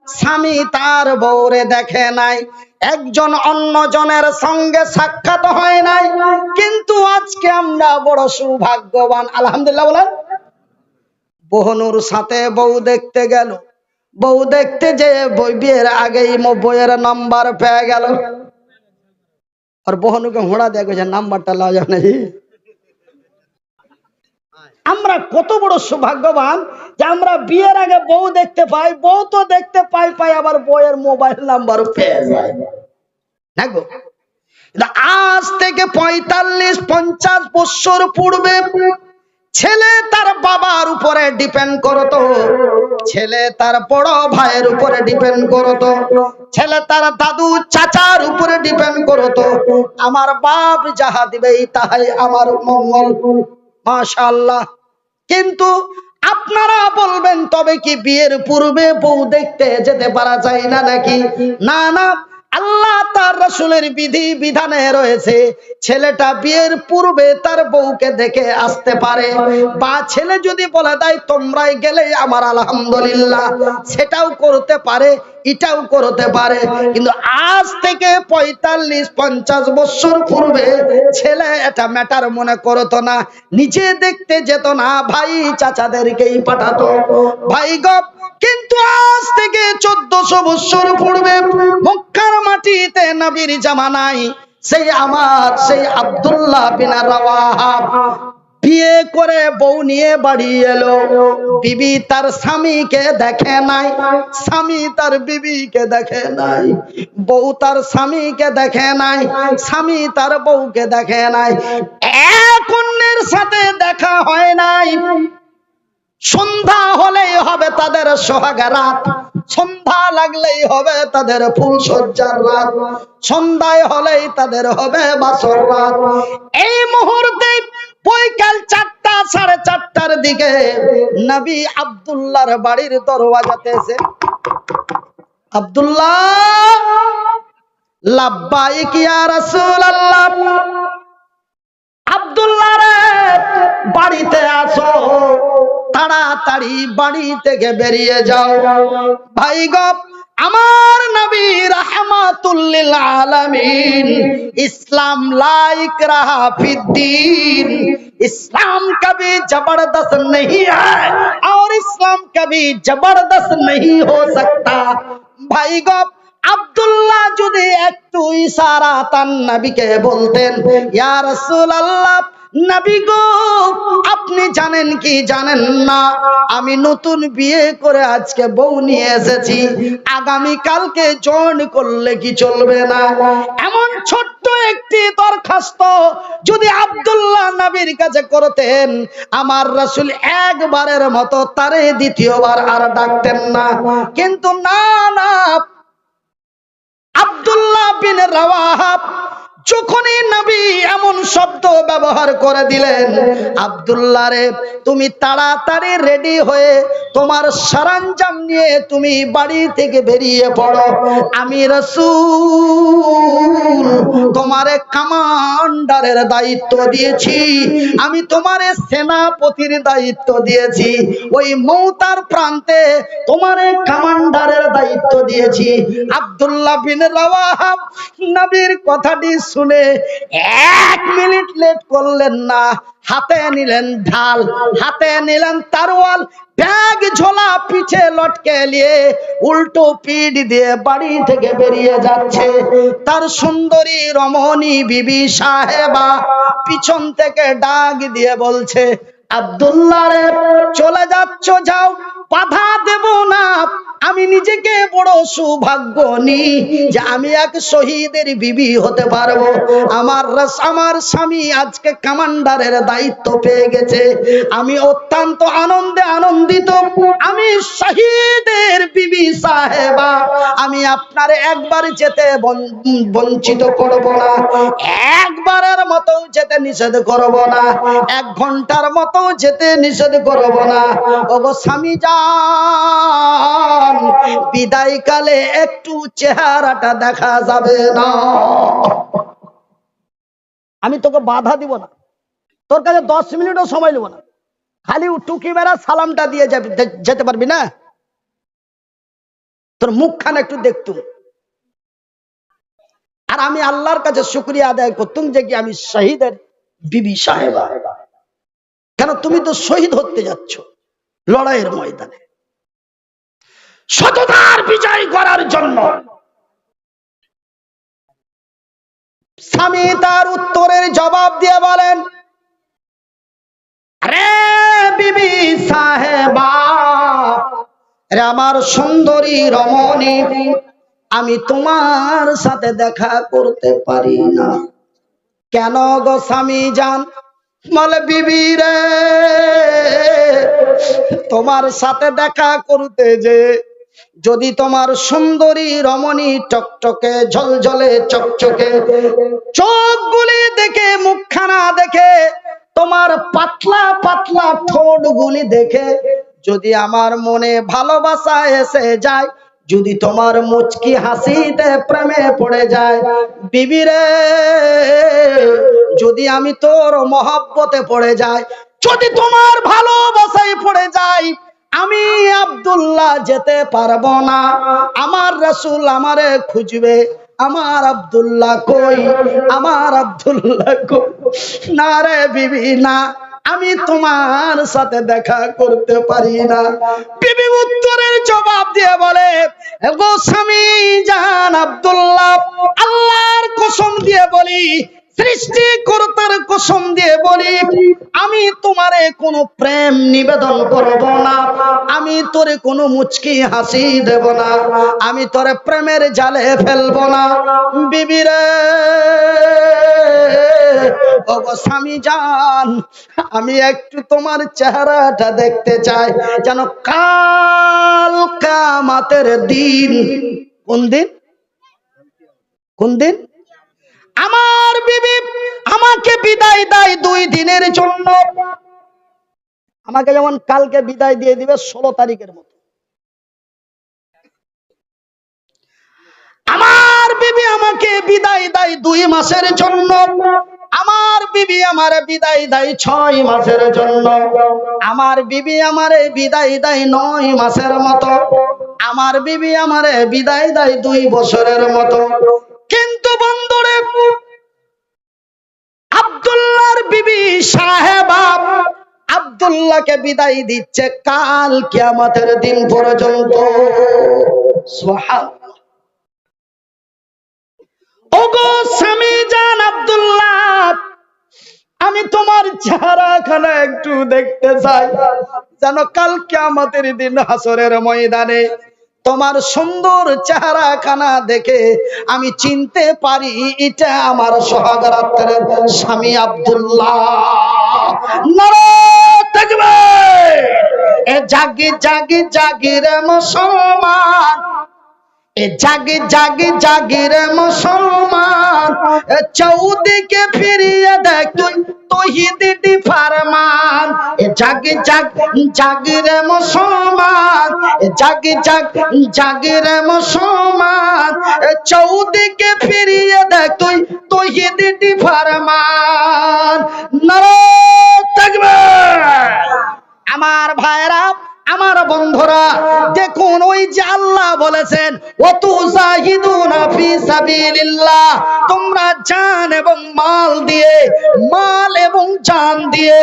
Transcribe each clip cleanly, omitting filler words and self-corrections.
স্বামী তার বউরে দেখে নাই, একজন অন্যজনের সঙ্গে সাক্ষাৎ হয় নাই। কিন্তু আজকে আমরা বড় সৌভাগ্যবান, আলহামদুলিল্লাহ বলেন। বহনুর সাথে বউ দেখতে গেল, বউ দেখতে যে বিয়ের আগেই বইয়ের নাম্বার পেয়ে গেল। আর বহনুকে হোঁড়া দেখো যে নাম্বারটা লওয়া যায় না। আমরা কত বড় সৌভাগ্যবান যে আমরা বিয়ের আগে বউ দেখতে পাই, বউ তো দেখতে পাই পাই আবার বউয়ের মোবাইল নাম্বারও পেয়ে যায়। দেখো, আজ থেকে 45-50 বছর পূর্বে ছেলে তার বাবার উপরে ডিপেন্ড করতো, ছেলে তার বড় ভাইয়ের উপরে ডিপেন্ড করতো, ছেলে তার দাদু চাচার উপরে ডিপেন্ড করতো। আমার বাপ যাহা দিবে তাহাই আমার মঙ্গল, মাশাআল্লাহ। কিন্তু আপনারা বলবেন তবে কি বিয়ের পূর্বে বউ দেখতে যেতে পারা যায় না নাকি? না না, আল্লাহ তার রাসূলের বিধি বিধানে রয়েছে ছেলেটা বিয়ের পূর্বে তার বউকে দেখে আসতে পারে, বা ছেলে যদি বলে দেয় তোমরাই গেলে আমার আলহামদুলিল্লাহ, সেটাও করতে পারে, এটাও করতে পারে। কিন্তু আজ থেকে 45-50 বছর পূর্বে ছেলে এটা ম্যাটার মনে করতো না, নিজে দেখতে যেত না, ভাই চাচাদেরকেই পাঠাতো। ভাই গো, কিন্তু আজ থেকে 1400 বছর পূর্বে মক্কার মাটিতে নবীর জামানায় সেই আব্দুল্লাহ বিন রাওয়াহা বিয়ে করে বউ নিয়ে বাড়ি এলো। বিবি তার স্বামীকে দেখে নাই, স্বামী তার বিবিকে দেখে নাই, বউ তার স্বামীকে দেখে নাই, স্বামী তার বউকে দেখে নাই, এক অন্যের সাথে দেখা হয় নাই। সন্ধ্যা হলেই হবে তাদের সোহাগ রাত, সন্ধ্যা লাগলেই হবে তাদের ফুল সজ্জার রাত, সন্ধ্যায় হলেই তাদের হবে বাসর রাত। এই মুহূর্তে বৈকাল 4টা 4:30টার দিকে নবী আব্দুল্লাহর বাড়ির দরওয়াজাতে এসে, আব্দুল্লাহ, লাব্বাইক ইয়া রাসূলুল্লাহ, আব্দুল্লাহ রে বাড়িতে আসো, তাড়াতাড়ি বাড়ি থেকে বেরিয়ে যাও। ভাই গো, আমার নবী রাহমাতুল লিল আলামিন, ইসলাম লা ইকরাহা ফিদ্দীন, इस्लाम कभी जबरदस्त नहीं है और इस्लाम कभी जबरदस्त नहीं हो सकता। भाई गो, আব্দুল্লাহ যদি একটু ইশারাতান নবীকে বলতেন, ইয়া রাসূলুল্লাহ, নবী গো আপনি জানেন কি জানেন না, আমি নতুন বিয়ে করে আজকে বউ নিয়ে এসেছি, আগামী কালকে জয়েন করলে কি চলবে না? এমন ছোট্ট একটি দরখাস্ত যদি আব্দুল্লাহ নবীর কাছে করতেন, আমার রাসূল একবারের মতো তারে দ্বিতীয়বার আর ডাকতেন না। কিন্তু না না, আব্দুল্লাহ বিন রাওয়াহা যখনই নবী এমন শব্দ ব্যবহার করে দিলেন, আব্দুল্লাহ রে তুমি তাড়াতাড়ি রেডি হয়ে তোমার সরঞ্জাম নিয়ে তুমি বাড়ি থেকে বেরিয়ে পড়ো, আমি রাসূল তোমারে কমান্ডারের দায়িত্ব দিয়েছি, আমি তোমারে সেনাপতির দায়িত্ব দিয়েছি, ওই মৌতার প্রান্তে তোমারে কমান্ডারের দায়িত্ব দিয়েছি। আব্দুল্লাহ বিন রাওয়াহা নবীর কথাটি শুনে 1 মিনিট লেট করলেন না, হাতে নিলেন ঢাল, হাতে নিলেন তরোয়াল, ব্যাগ ঝোলা পিছে লটকে নিয়ে উল্টো পিঠ দিয়ে বাড়ি থেকে বেরিয়ে যাচ্ছে। তার সুন্দরী রমণী বিবি সাহেবা পিছন থেকে ডাক দিয়ে বলছে, আব্দুল্লাহ রে চলে যাচ্ছ যাও, বাধা দেব না, আমি নিজেকে বড় সৌভাগ্য নি যে আমি এক শহীদের বিবি হতে পারবো। আমার স্বামী আজকে কমান্ডারের দায়িত্ব পেয়ে গেছে, আমি অত্যন্ত আনন্দে আনন্দিত, আমি শহীদের বিবি সাহেবা, আমি আপনার একবার যেতে বঞ্চিত করব না, একবারের মতো যেতে নিষেধ করব না, 1 ঘন্টার মতো যেতে নিষেধ করব না। ওগো স্বামী যান, বিদায় কালে একটু চেহারাটা দেখা যাবে না, আমি তোকে বাধা দিব না, তোর কাছে 10 মিনিটও সময় নেব না, খালি টুকি বেড়া সালামটা দিয়ে যেতে পারবি না? তোর মুখখানা একটু দেখতুম, আর আমি আল্লাহর কাছে শুকরিয়া আদায় করতুম যে কি আমি শহীদের বিবি সাহেবা। কেন? তুমি তো শহীদ হতে যাচ্ছ লড়াইয়ের ময়দানে, সততার বিজয় করার জন্য। স্বামী তার উত্তরের জবাব দিয়ে বলেন, আরে বিবি সাহেবা, রে আমার সুন্দরী রমণী, আমি তোমার সাথে দেখা করতে পারি না। কেন গো স্বামী জান? বলে, বিবি রে, তোমার সাথে দেখা করতে যে যদি তোমার সুন্দরী রমণী টকটকে ঝলঝলে চকচকে চোখগুলি দেখে, মুখখানা দেখে, তোমার পাতলা পাতলা ঠোঁটগুলি দেখে যদি আমার মনে ভালোবাসা এসে যায়, যদি তোমার মুচকি হাসিতে প্রেমে পড়ে যায়, বিবি রে, যদি আমি তোর মহব্বতে পড়ে যাই, যদি তোমার ভালোবাসায় পড়ে যাই, আমি আব্দুল্লাহ যেতে পারবো না। আমার রাসূল আমারে খুঁজবে, আমার আব্দুল্লাহ কই, আমার আব্দুল্লাহ কই। না রে বিবি না, আমি তোমার সাথে দেখা করতে পারি না। বিবি উত্তরের জবাব দিয়ে বলে, গো স্বামী জান আব্দুল্লাহ, আল্লাহর কসম দিয়ে বলি, সৃষ্টিকর্তার কসম দিয়ে বলি, আমি তোমারে কোনো প্রেম নিবেদন করব না, আমি তোরে কোনো মুচকি হাসি দেব না, আমি তোরে প্রেমের জালে ফেলব না। বিবি রে, ও গো স্বামী জান, আমি একটু তোমার চেহারাটা দেখতে চাই, যেন কাল কিয়ামতের দিন। কোন দিন? কোন দিন? আমার বিবি আমাকে বিদায় দেয় 2 দিনের জন্য। আমাকে যেমন কালকে বিদায় দিয়ে দিবে 16 তারিখের মতো, আমার বিবি আমাকে বিদায় দেয় 2 মাসের জন্য, আমার বিবি আমারে বিদায় দেয় 6 মাসের জন্য, আমার বিবি আমারে বিদায় দেয় 9 মাসের মতো, আমার বিবি আমারে বিদায় দেয় 2 বছরের মতো। কিন্তু বন্ধুরে, আব্দুল্লাহর বিবি সাহেবা আব্দুল্লাহকে বিদায় দিচ্ছে কাল কিয়ামতের দিন পর্যন্ত। সুবহানাল্লাহ। ওগো স্বামী জান আব্দুল্লাহ, আমি তোমার চেহারাখানা একটু দেখতে চাই, যেন কাল কিয়ামতের দিন হাসরের ময়দানে তোমার সুন্দর চেহারাখানা দেখে আমি চিনতে পারি এটা আমার সোহাগরাতের স্বামী আব্দুল্লাহ। নারে তাকবীর! এ জাগি জাগি জাগি রে মুসলমান, এ জাগি জাগি জাগি রে মুসলমান, চৌদিকে ফিরিয়ে দেখ তুই তৌহিদি ফরমান। এ জাগি জাগি জাগি রে মুসলমান, এ জাগি জাগি জাগি রে মুসলমান, চৌদিকে ফিরিয়ে দেখ তুই তৌহিদি ফরমান। নারে তাকবীর! আমার ভাইরা, আমার বন্ধুরা, দেখুন ওই যে আল্লাহ বলেছেন, ওয়াতুজাহিদুনা ফি সাবিলিল্লাহ, তোমরা জান এবং মাল দিয়ে, মাল এবং জান দিয়ে,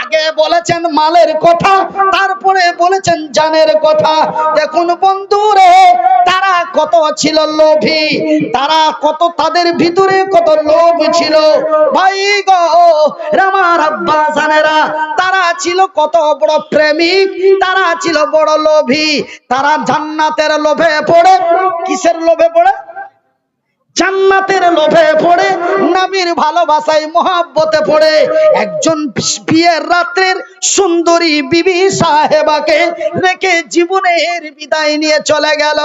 আগে বলেছেন মালের কথা, তারপরে বলেছেন জানের কথা। দেখুন বন্ধুরে, তারা কত ছিল লোভী, তারা কত, তাদের ভিতরে কত লোভ ছিল ভাই গো আমার আব্বা জানেরা, তারা ছিল কত বড় প্রেমিক, তারা ছিল বড় লোভী। তারা জান্নাতের লোভে পড়ে, কিসের লোভে পড়ে? জান্নাতের লোভে পড়ে, নবীর ভালোবাসায় মহব্বতে পড়ে একজন বিয়ের রাতের সুন্দরী বিবি সাহেবাকে রেখে জীবনের বিদায় নিয়ে চলে গেল।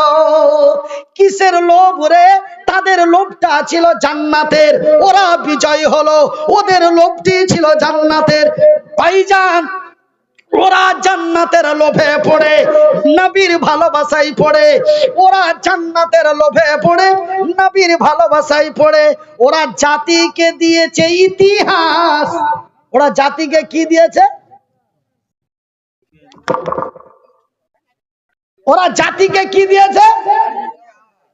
কিসের লোভ রে? তাদের লোভটা ছিল জান্নাতের, ওরা বিজয় হলো, ওদের লোভটি ছিল জান্নাতের। ভাইজান, ওরা জান্নাতের লোভে পড়ে, নবীর ভালোবাসায় পড়ে, ওরা জান্নাতের লোভে পড়ে, নবীর ভালোবাসায় পড়ে। ওরা জাতিকে দিয়েছে ইতিহাস। ওরা জাতিকে কি দিয়েছে? ওরা জাতিকে কি দিয়েছে?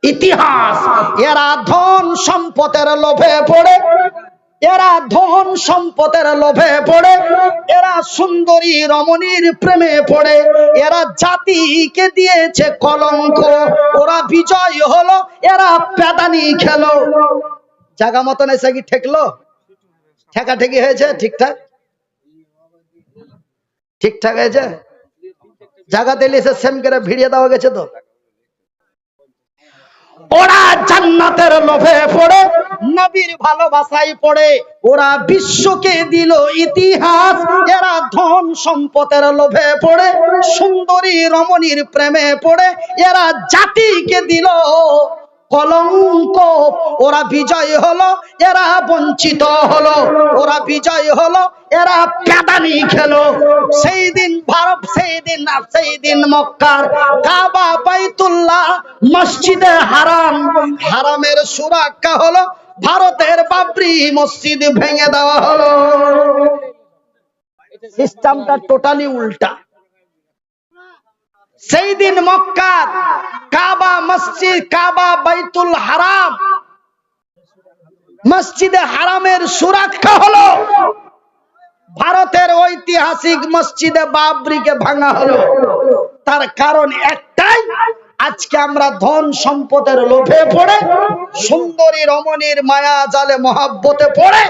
ইতিহাস। এরা ধন সম্পদের লোভে পড়ে, এরা ধন সম্পদের লোভে পড়ে, এরা সুন্দরী রমণীর প্রেমে পড়ে, এরা জাতিকে দিয়েছে কলঙ্ক। ওরা বিজয় হলো, এরা প্যাদানি খেলো। জায়গা মতন এসে কি ঠেকলো? ঠেকাঠেকি হয়েছে? ঠিকঠাক ঠিকঠাক হয়েছে? জায়গা দিলে এসে সেম করে ভিড়িয়ে দেওয়া গেছে তো। ওরা জান্নাতের লোভে পড়ে, নবীর ভালোবাসায় পড়ে, ওরা বিশ্বকে দিল ইতিহাস। এরা ধন সম্পদের লোভে পড়ে, সুন্দরী রমণীর প্রেমে পড়ে, এরা জাতিকে দিল কলঙ্ক। ওরা বিজয় হলো, এরা বঞ্চিত হলো। ওরা বিজয় হলো, এরা প্যাদানি খেলো। সেই দিন ভারত, সেই দিন মক্কার কাবা, বাইতুল্লাহ, মসজিদে হারাম, হারামের সুরক্ষা হলো, ভারতের বাবরি মসজিদ ভেঙে দেওয়া হলো। সিস্টেমটা টোটালি উল্টা। সেই দিন মক্কার কাবা মসজিদ, কাবা বাইতুল হারাম, মসজিদে হারামের সুরক্ষা হলো, ভারতের ঐতিহাসিক মসজিদে বাবরিকে ভাঙা হলো। তার কারণ একটাই, আজকে আমরা ধন সম্পদের লোভে পড়ে, সুন্দরী রমণীর মায়া জালে মহাব্বতে পড়ে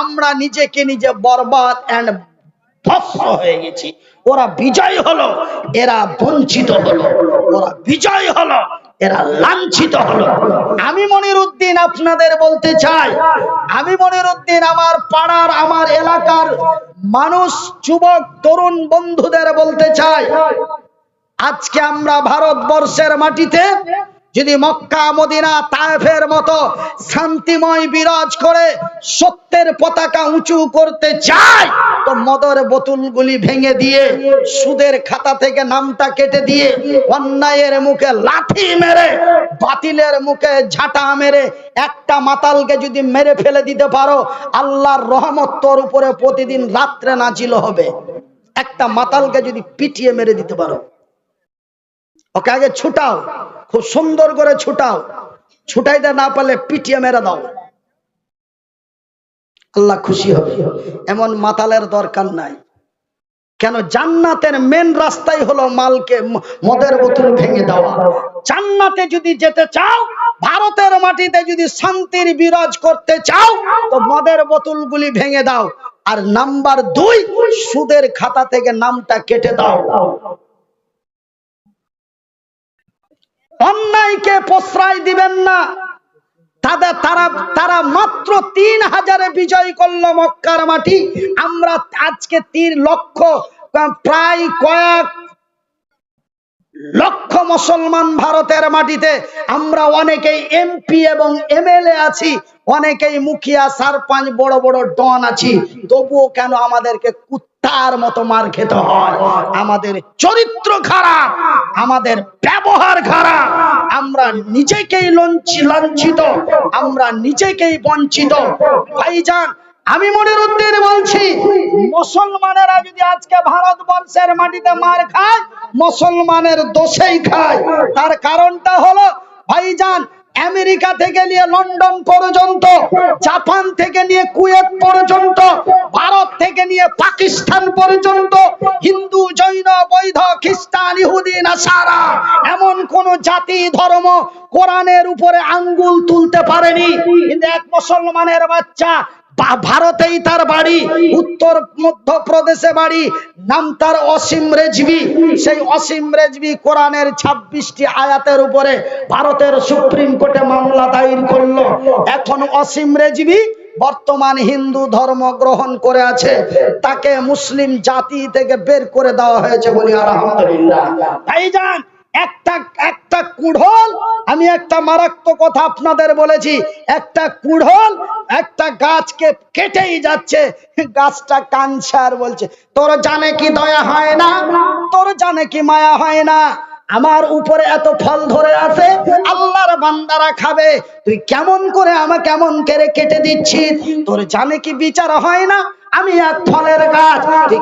আমরা নিজেকে নিজে বরবাদ এন্ড ধ্বংস হয়ে গেছি। ওরা বিজয় হলো, এরা বঞ্চিত হলো। ওরা বিজয় হলো, এরা লাঞ্ছিত হলো। আমি মনিরউদ্দিন আপনাদের বলতে চাই, আমি মনিরউদ্দিন আমার পাড়ার, আমার এলাকার মানুষ, যুবক তরুণ বন্ধুদের বলতে চাই, আজকে আমরা ভারতবর্ষের মাটিতে যদি মক্কা, মদিনা, তায়েফের মতো শান্তিময় বিরাজ করে সত্যের পতাকা উঁচু করতে চাই, তো মদের বোতলগুলি ভেঙে দিয়ে, সুদের খাতা থেকে নামটা কেটে দিয়ে, অন্যায়ের মুখে লাথি মেরে, বাতিলের মুখে ঝাঁটা মেরে একটা মাতালকে যদি মেরে ফেলে দিতে পারো, আল্লাহর রহমত তোর উপরে প্রতিদিন রাত্রে নাজিল হবে। একটা মাতালকে যদি পিটিয়ে মেরে দিতে পারো, ওকে আগে ছুটাও, খুব সুন্দর করে ছুটাও, ছুটাইতে না পারলে পিটিয়ে মেরে দাও, আল্লাহ খুশি হবে। এমন মাতালের দরকার নাই। কেন? জান্নাতের মেন রাস্তাই হলো মালকে, মদের বোতল ভেঙে দেওয়া। জান্নাতে যদি যেতে চাও, ভারতের মাটিতে যদি শান্তির বিরাজ করতে চাও, তো মদের বোতলগুলি ভেঙে দাও। আর নাম্বার 2, সুদের খাতা থেকে নামটা কেটে দাও। অন্যায়কে প্রশ্রয় দিবেন না। তারা মাত্র 3000-এ বিজয় করলো মক্কার মাটি। আমরা আজকে 3 লক্ষ, প্রায় কয়েক লক্ষ মুসলমান ভারতের মাটিতে। আমরা অনেকেই এমপি এবং এমএলএ আছি, অনেকেই মুখিয়া, সারপঞ্চ, বড় বড় ডন আছি। তবুও কেন আমাদেরকে কুত্তার মতো মার খেতে হয়? আমাদের চরিত্র খারাপ, আমাদের ব্যবহার খারাপ, আমরা নিজেকেই লাঞ্ছিত, আমরা নিজেকেই বঞ্চিত। ভাইজান, আমি মনিরউদ্দিন বলছি, মুসলমানেরা যদি আজকে ভারতবর্ষের মাটিতে মার খায়, মুসলমানের দোষেই খায়। তার কারণটা হলো, ভাইজান, আমেরিকা থেকে নিয়ে লন্ডন পর্যন্ত, জাপান থেকে নিয়ে কুয়েত পর্যন্ত, ভারত থেকে নিয়ে পাকিস্তান পর্যন্ত, হিন্দু, জৈন, বৌদ্ধ, খ্রিস্টান, ইহুদি, নাসারা, এমন কোন জাতি ধর্ম কোরআনের উপরে আঙ্গুল তুলতে পারেনি। কিন্তু এক মুসলমানের বাচ্চা, ভারতেই তার বাড়ি, উত্তর মধ্যপ্রদেশে বাড়ি, নাম তার অসীম রেজভি। সেই অসীম রেজভি কোরআনের 26টি আয়াতের উপরে ভারতের সুপ্রিম কোর্টে মামলা দায়ের করলো। এখন অসীম রেজভি বর্তমান হিন্দু ধর্ম গ্রহণ করে আছে, তাকে মুসলিম জাতি থেকে বের করে দেওয়া হয়েছে, বলি আলহামদুলিল্লাহ। ভাইজান, একটা কুড়োল, আমি একটা মারাত্মক কথা আপনাদের বলেছি, একটা কুড়োল একটা গাছকে কেটেই যাচ্ছে, গাছটা কাঁদছে আর বলছে, তোর জানে কি দয়া হয় না, তোর জানে কি মায়া হয় না, আমার উপরে এত ফল ধরে আছে, আল্লাহর বান্দারা খাবে, তুই কেমন করে আমাকে কেমন করে কেটে দিচ্ছিস, তোর জানে কি বিচার হয় না, আমি এক ফলের গাছ, তুই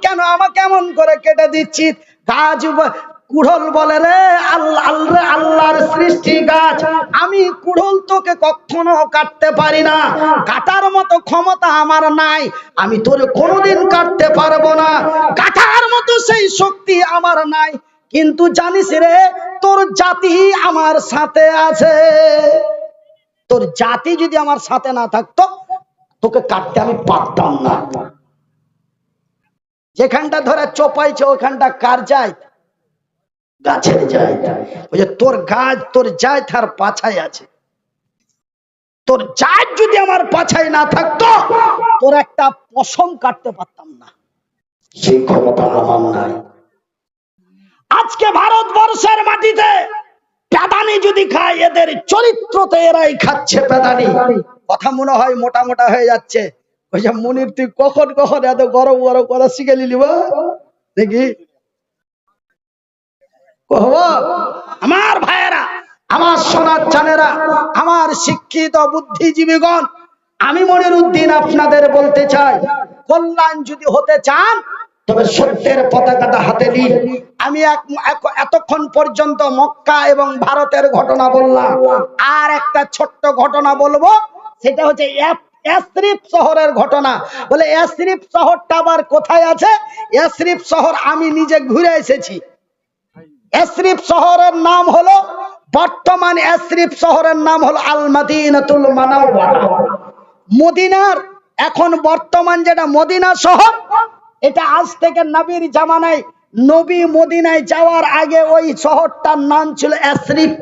কেন আমাকে কেমন করে কেটে দিচ্ছিস। গাছ কুড়ল বলে রে আল্লাহর সৃষ্টি গাছ, আমি কুড়ল তোকে কখনো কাটতে পারি না, কাটার মতো ক্ষমতা আমার নাই, আমি তোরে কোনোদিন কাটতে পারবো না, কাটার মতো সেই শক্তি আমার নাই, কিন্তু জানিস রে তোর জাতি আমার সাথে আছে, তোর জাতি যদি আমার সাথে না থাকতো তোকে কাটতে আমি পারতাম না। যেখানটা ধরে চোপাইছে ওখানটা কার যায়? গাছের যায়। ওই যে তোর গাছ তোর যায় তার পাছায় আছে, তোর জাত যদি আমার পাছায় না থাকতো তোর একটা পশম কাটতে পারতাম না, সেই ক্ষমতা আমার নাই। আজকে ভারতবর্ষের মাটিতে পেদানি যদি খায়, এদের চরিত্রতে এরাই খাচ্ছে পেদানি। কথা মনে হয় মোটা মোটা হয়ে যাচ্ছে। ওই যে মনির তুই কখন কখন এত গরম গরম করা শিখে নিলি বা দেখি। আমার ভাইয়েরা, আমার সোনার চানেরা, আমার শিক্ষিত বুদ্ধিজীবীগণ, আমি মনিরউদ্দিন আপনাদের বলতে চাই, কল্যাণ যদি হতে চান তবে সত্যের পতাকাটা হাতে নিন। আমি এতক্ষণ পর্যন্ত মক্কা এবং ভারতের ঘটনা বললাম, আর একটা ছোট্ট ঘটনা বলবো, সেটা হচ্ছে ইয়াসরিব শহরের ঘটনা। বলে ইয়াসরিব শহরটা আবার কোথায় আছে? ইয়াসরিব শহর আমি নিজে ঘুরে এসেছি। ইয়াসরিব শহরের নাম হলো, বর্তমান ইয়াসরিব শহরের নাম হলো আল মাদিনাতুল মুনাওয়ারা। মদিনার এখন বর্তমান যেটা মদিনা শহর, এটা আজ থেকে নবীর জামানায়, নবী মদিনায় যাওয়ার আগে ওই শহরটার নাম ছিল ইয়াসরিব।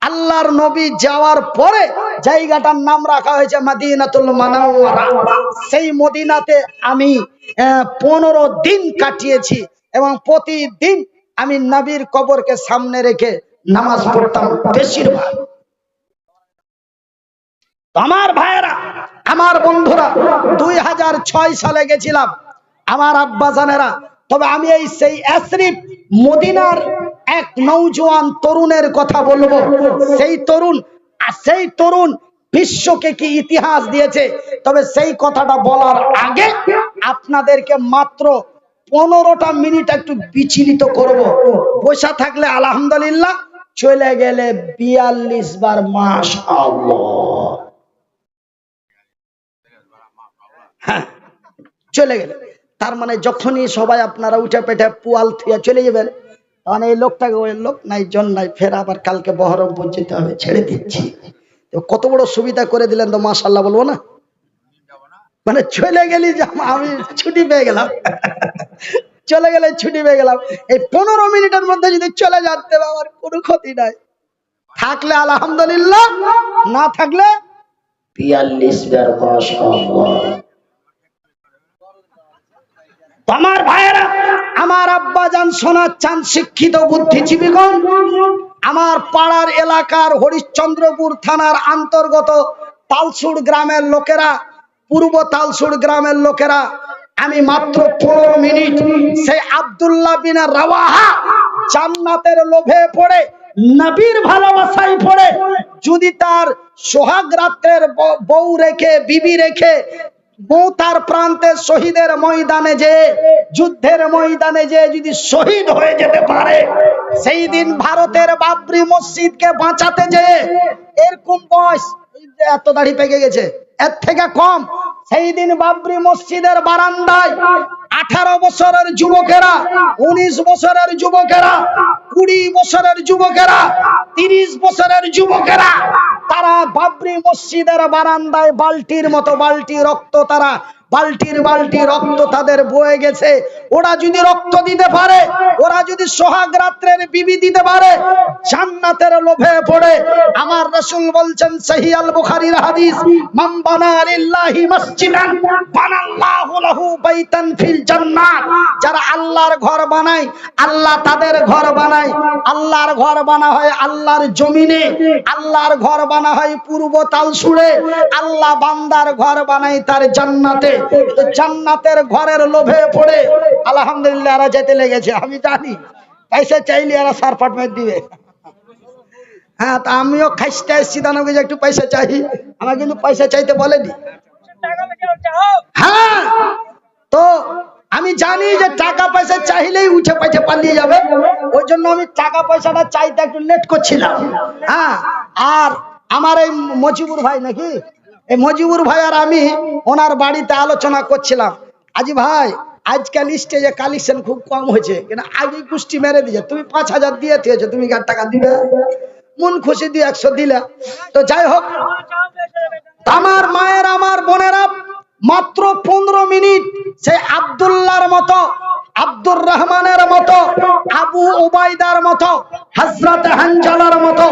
আল্লাহর নবী যাওয়ার পরে জায়গাটার নাম রাখা হয়েছে মদিনাতুল মুনাওয়ারা। সেই মদিনাতে আমি 15 দিন কাটিয়েছি এবং প্রতিদিন আমি নবীর কবরকে সামনে রেখে নামাজ পড়তাম বেশিরভাগ। আমার ভাইয়েরা, আমার বন্ধুরা, 2006 সালে গেছিলাম আমার আব্বা জানেরা। তবে আমি এই সেই ইয়াসরিব মদিনার এক নওজোয়ান তরুণের কথা বলবো। সেই তরুণ বিশ্বকে কি ইতিহাস দিয়েছে। তবে সেই কথাটা বলার আগে আপনাদেরকে মাত্র 15টা মিনিট একটু বিচলিত করব। বসে থাকলে আলহামদুলিল্লাহ, চলে গেলে 42 বার মাশাআল্লাহ। হ্যাঁ, চলে গেলে তার মানে যখনই সবাই আপনারা উঠে পেটে পুয়াল থুয়ে চলে যাবেন, তখন এই লোকটাকে ওই লোক নাই জন নাই, ফের আবার কালকে বহরমপুর যেতে হবে, ছেড়ে দিচ্ছি। কত বড় সুবিধা করে দিলেন তো, মাশাআল্লাহ বলবো না? মানে চলে গেলি যে আমি ছুটি পেয়ে গেলাম, চলে গেলে ছুটি পেয়ে গেলাম। এই 15 মিনিটের মধ্যে যদি চলে যাচ্ছে আমার কোনো ক্ষতি নাই, থাকলে আলহামদুলিল্লাহ, না থাকলে 42 বার মাশাআল্লাহ। আমার ভাইয়েরা, আমার আব্বা জান সোনার চাঁদ শিক্ষিত বুদ্ধিজীবীগণ, আমার পাড়ার এলাকার হরিশ্চন্দ্রপুর থানার অন্তর্গত তালসুড় গ্রামের লোকেরা, পূর্ব তালসুড় গ্রামের লোকেরা, আমি মাত্র 15 মিনিট সেই আব্দুল্লাহ বিন রাওয়াহা জান্নাতের লোভে পড়ে, নবীর ভালোবাসায় পড়ে, যদি তার সোহাগ রাত্রের বউ রেখে, বিবি রেখে, মৌতার প্রান্তে শহীদের ময়দানে যে, যুদ্ধের ময়দানে যে যদি শহীদ হয়ে যেতে পারে, সেই দিন ভারতের বাবরি মসজিদকে বাঁচাতে যে, এরকম বয়স, এত দাড়ি পেকে গেছে, এর থেকে কম, সেই দিন বাবরি মসজিদের বারান্দায় 18 বছরের যুবকেরা, 19 বছরের যুবকেরা, 20 বছরের যুবকেরা, 30 বছরের যুবকেরা, তারা বাবরি মসজিদের বারান্দায় বালতির মতো বালতি রক্ত, তারা বালতির বালতি রক্ত তাদের বয়ে গেছে। ওরা যদি রক্ত দিতে পারে, ওরা যদি সোহাগ রাত্রের বিবি দিতে পারে, জান্নাতের লোভে পড়ে, আমার রাসূল বলছেন সহিহ আল বুখারীর হাদিস, মান বানা লিল্লাহি মসজিদান বানাল্লাহু লাহু বাইতান ফিল জান্নাত। যারা আল্লাহর ঘর বানায়, আল্লাহ তাদের ঘর বানায়। আল্লাহর ঘর বানা হয় আল্লাহর জমিনে, আল্লাহর ঘর বানা হয় পূর্ব তালসুড়ে, আল্লাহ বান্দার ঘর বানায় তার জান্নাতে। জান্নাতের ঘরের লোভে পড়ে আলহামদুলিল্লাহ এরা যেতে লেগেছে। আমি জানি পয়সা চাইলে এরা সারপাট মেরে দিবে। হ্যাঁ, তা আমিও খাইতে এসেছি, দানবকে যে একটু পয়সা চাই, আমার কিন্তু পয়সা চাইতে বলেনি। হ্যাঁ, তো আমি জানি যে টাকা পয়সা চাইলেই উঠে পাইছে পালিয়ে যাবে, ওই জন্য আমি টাকা পয়সাটা চাইতে একটু লেট করছিলাম। হ্যাঁ, আর আমার এই মজিবুর ভাই নাকি, এই মজিবুর ভাই আর আমি ওনার বাড়িতে আলোচনা করছিলাম, আজি ভাই আজকাল স্টেজে কালেকশন খুব কম হয়েছে, কিন্তু আগে কুষ্টি মেরে দিয়েছে, তুমি 5,000 দিয়ে দিয়েছো, তুমি কি আর টাকা দিবে? মন খুশি দিয়ে 100 দিলে। তো যাই হোক, আমার মায়ের আমার বোনেরা, মাত্র 15 মিনিট সেই আব্দুল্লাহর মতো, আব্দুর রহমানের মতো, আবু উবাইদার মতো, হযরত হানজালার মতো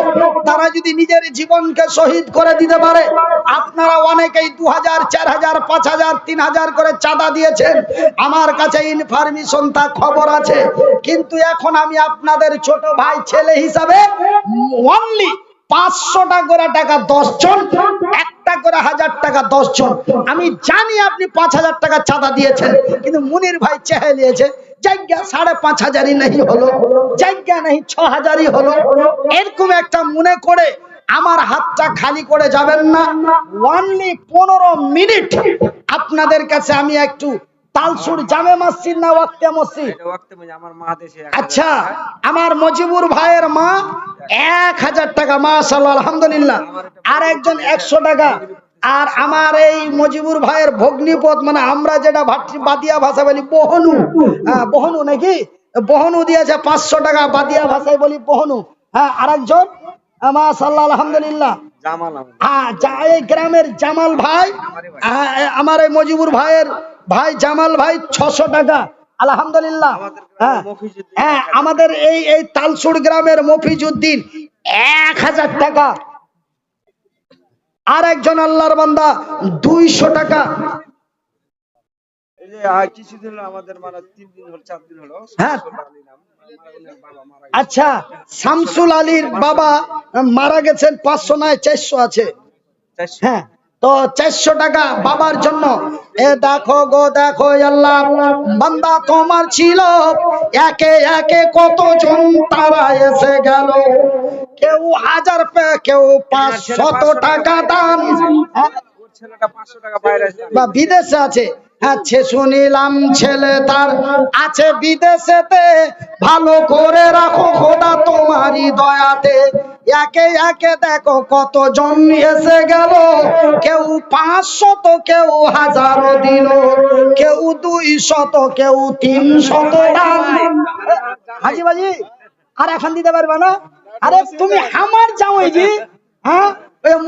তারা যদি নিজের জীবনকে শহীদ করে দিতে পারে, আপনারা অনেকেই 2000, 4000, 5000, 3000 করে চাঁদা দিয়েছেন, আমার কাছে ইনফরমেশন তা খবর আছে, কিন্তু এখন আমি আপনাদের ছোট ভাই ছেলে হিসাবে অনলি 500 করে টাকা 10 জন, একটা করে 1000 টাকা 10 জন। আমি জানি আপনি 5000 টাকা চাঁদা দিয়েছেন, কিন্তু মুনির ভাই চেয়ে নিয়েছে, জায়গা 5,500 नहीं হলো, জায়গা नहीं 6,000 হলো, এরকম একটা মনে করে আমার হাতটা খালি করে যাবেন না। অনলি 15 মিনিট আপনাদের কাছে আমি একটু তালসুর জামে মসজিদ না ওয়াক্তে মসজিদ, আচ্ছা আমার মজিবুর ভাইয়ের মা 1000 টাকা, মাশাআল্লাহ আলহামদুলিল্লাহ, আর একজন 100 টাকা, আর আমার এই মজিবুর ভাইয়ের ভগ্নিপথ, মানে আমরা যেটা বাদিয়া ভাষা বলি বহনু, বহনু নাকি, বহনু দিয়েছে 500 টাকা, বাদিয়া ভাষায় বলি বহনু। হ্যাঁ, আরেকজন মাশাআল্লাহ আলহামদুলিল্লাহ, হ্যাঁ এই গ্রামের জামাল ভাই, আমার এই মজিবুর ভাইয়ের ভাই জামাল ভাই 600 টাকা আলহামদুলিল্লাহ। হ্যাঁ হ্যাঁ, আমাদের এই তালসুর গ্রামের মফিজউদ্দিন 1000 টাকা, আর একজন আল্লাহর বান্দা 200 টাকা। হ্যাঁ আচ্ছা, শামসুল আলীর বাবা মারা গেছেন, 500 নয় 400 আছে। হ্যাঁ, তো 400 টাকা বাবার জন্য। এ দেখো গো দেখো আল্লাহ, বান্দা তোমার ছিল একে একে কতজন তারা এসে গেল, কেউ 1000 কেউ 500 টাকা দান, বা বিদেশে আছে। আচ্ছা, শুনিলাম ছেলে তার আছে বিদেশেতে, ভালো করে রাখো খোদা তোমারই দয়াতে, একে একে দেখো কতজন এসে গেল, কেউ 500, কেউ 1000 দিল, কেউ 200, কেউ 300 দান। হাজি বাজি আর এখন দিতে পারবে না? আরে তুমি আমার জামাই জি, হ্যাঁ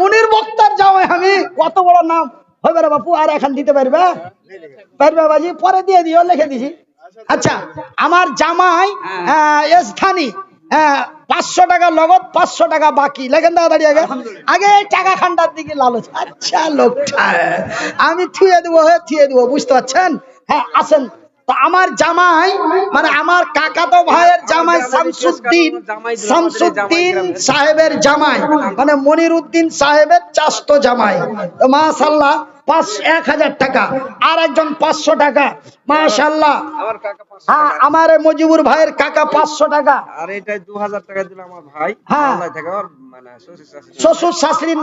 মুনির বক্তার জামাই, আমি কত বড় নাম হবে রে বাপু, আর এখন দিতে পারবে? পারবে বাজি, পরে দিয়ে দিও, লিখে দিছি। আচ্ছা, আমার জামাই স্থানী 500 টাকা নগদ, 500 টাকা বাকি, লেখেন দাও দাঁড়িয়ে আগে আগে টাকা খান্ডার দিকে লালচ। আচ্ছা লোকটা আমি থুয়ে দেবো, বুঝতে পারছেন? হ্যাঁ আসেন। তো আমার জামাই, মানে আমার কাকাতো ভাইয়ের জামাই শামসুদ্দিন সাহেবের জামাই, মানে মনিরউদ্দিন সাহেবের চাস্তো জামাই, তো মাশাআল্লাহ 1000 টাকা, আর একজন 500 টাকা, মাশাআল্লাহ। হ্যাঁ, আমার মজিবুর ভাইয়ের কাকা 500 টাকা, আর এটা 2000 টাকা দিল আমার ভাই। হ্যাঁ, শ্বশুর শাশুড়ির